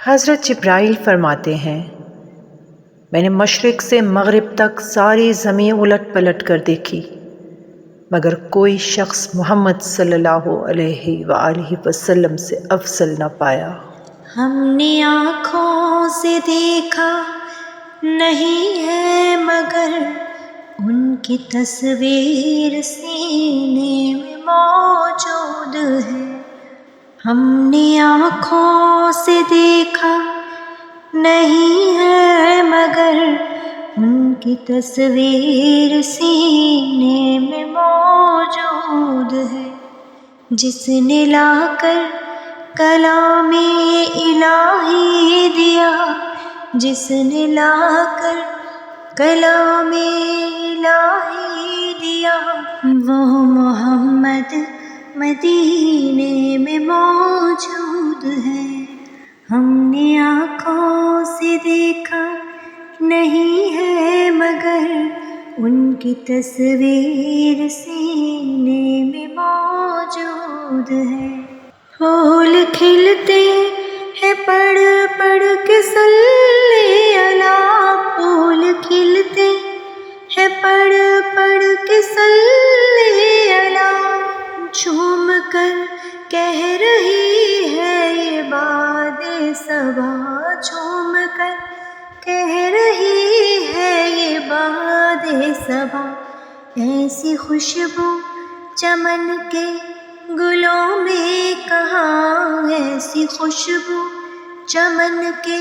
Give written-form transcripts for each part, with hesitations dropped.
حضرت جبرائیل فرماتے ہیں، میں نے مشرق سے مغرب تک ساری زمین الٹ پلٹ کر دیکھی، مگر کوئی شخص محمد صلی اللہ علیہ وآلہ وسلم سے افضل نہ پایا۔ ہم نے آنکھوں سے دیکھا نہیں ہے مگر ان کی تصویر سینے میں موجود ہے۔ ہم نے آنکھوں سے دیکھا نہیں ہے مگر ان کی تصویر سینے میں موجود ہے۔ جس نے لا کر کلام الہی دیا، جس نے لا کر کلام الہی دیا، وہ محمد مدینے میں موجود ہے۔ ہم نے آنکھوں سے دیکھا نہیں ہے مگر ان کی تصویر سینے میں موجود ہے۔ پھول کھلتے ہیں پڑھ پڑھ کے صلی اللہ، پھول کھلتے ہیں پڑھ پڑھ کے صلی اللہ، جھوم کر کہہ رہی ہے یہ باد صبا، جھوم کر کہہ رہی ہے یہ باد صبا۔ ایسی خوشبو چمن کے گلوں میں کہاں، ایسی خوشبو چمن کے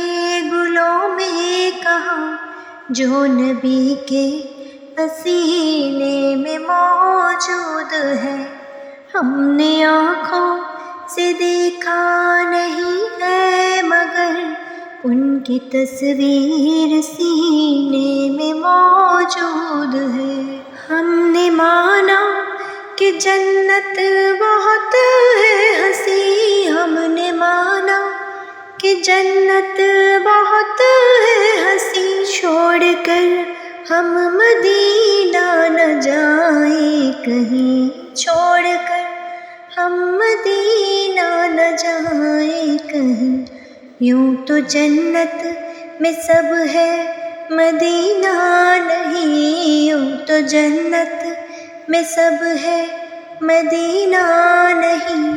گلوں میں کہاں، جو نبی کے پسینے میں موجود ہے۔ ہم نے آنکھوں سے دیکھا نہیں ہے مگر ان کی تصویر سینے میں موجود ہے۔ ہم نے مانا کہ جنت بہت ہے ہنسی، ہم نے مانا کہ جنت بہت ہے ہنسی، چھوڑ کر ہم مدینہ نہ جائیں کہیں، چھوڑ کر ہم مدینہ نہ جائیں کہیں۔ یوں تو جنت میں سب ہے مدینہ نہیں، یوں تو جنت میں سب ہے مدینہ نہیں،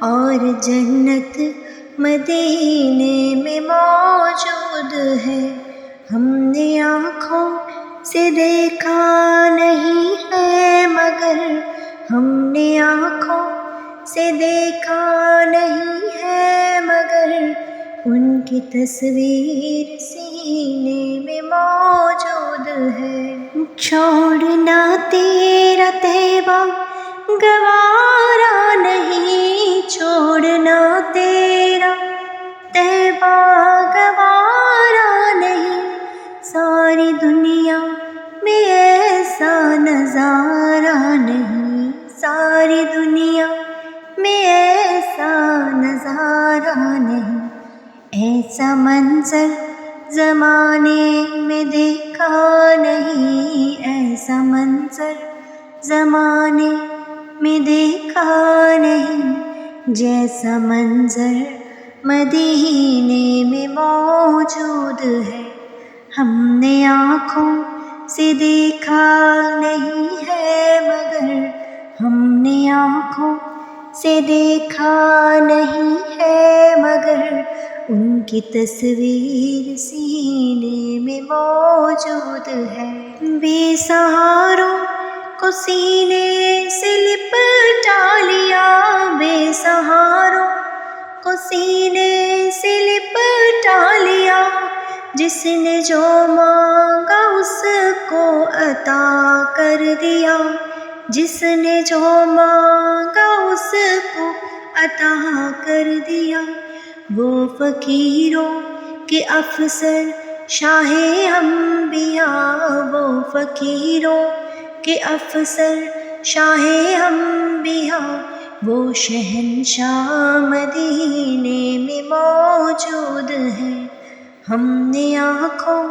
اور جنت مدینے میں موجود ہے۔ ہم نے آنکھوں سے دیکھا نہیں ہے مگر ہم نے آنکھوں سے دیکھا نہیں ہے مگر ان کی تصویر سینے میں موجود ہے۔ چھوڑنا تیرا طیبہ گوارا نہیں، چھوڑنا تیرا طیبہ گوارا نہیں، ساری دنیا میں ایسا نظارہ نہیں، ساری دنیا میں ایسا نظارہ نہیں، ایسا منظر زمانے میں دیکھا نہیں، ایسا منظر زمانے میں دیکھا نہیں، جیسا منظر مدینے میں موجود ہے۔ ہم نے آنکھوں سے دیکھا نہیں ہے مگر ہم نے آنکھوں سے دیکھا نہیں ہے مگر ان کی تصویر سینے میں موجود ہے۔ بے سہاروں کو سینے سے لپٹا لیا، بے سہاروں کو سینے سے لپٹا لیا، جس نے جو مانگا اس کو عطا کر دیا، جس نے جو مانگا اس کو عطا کر دیا۔ وہ فقیروں کے افسر شاہ انبیاء، وہ فقیروں کے افسر شاہ انبیاء، وہ شہنشاہ مدینے میں موجود ہیں۔ ہم نے آنکھوں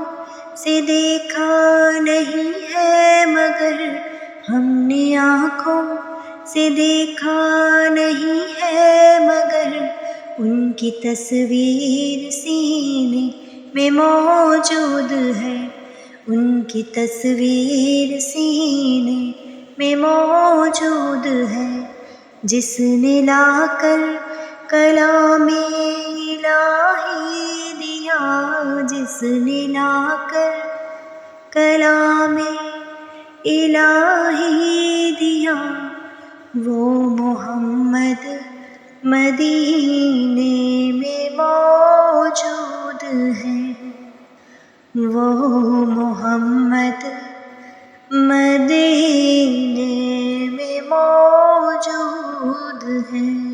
سے دیکھا نہیں ہے مگر ہم نے آنکھوں سے دیکھا نہیں ہے مگر ان کی تصویر سینے میں موجود ہے، ان کی تصویر سینے میں موجود ہے، جس نے لا کر کلام الہی دیا، جس نے لا کر کلام الہی دیا، وہ محمد مدینے میں موجود ہے، وہ محمد مدینے میں موجود ہے۔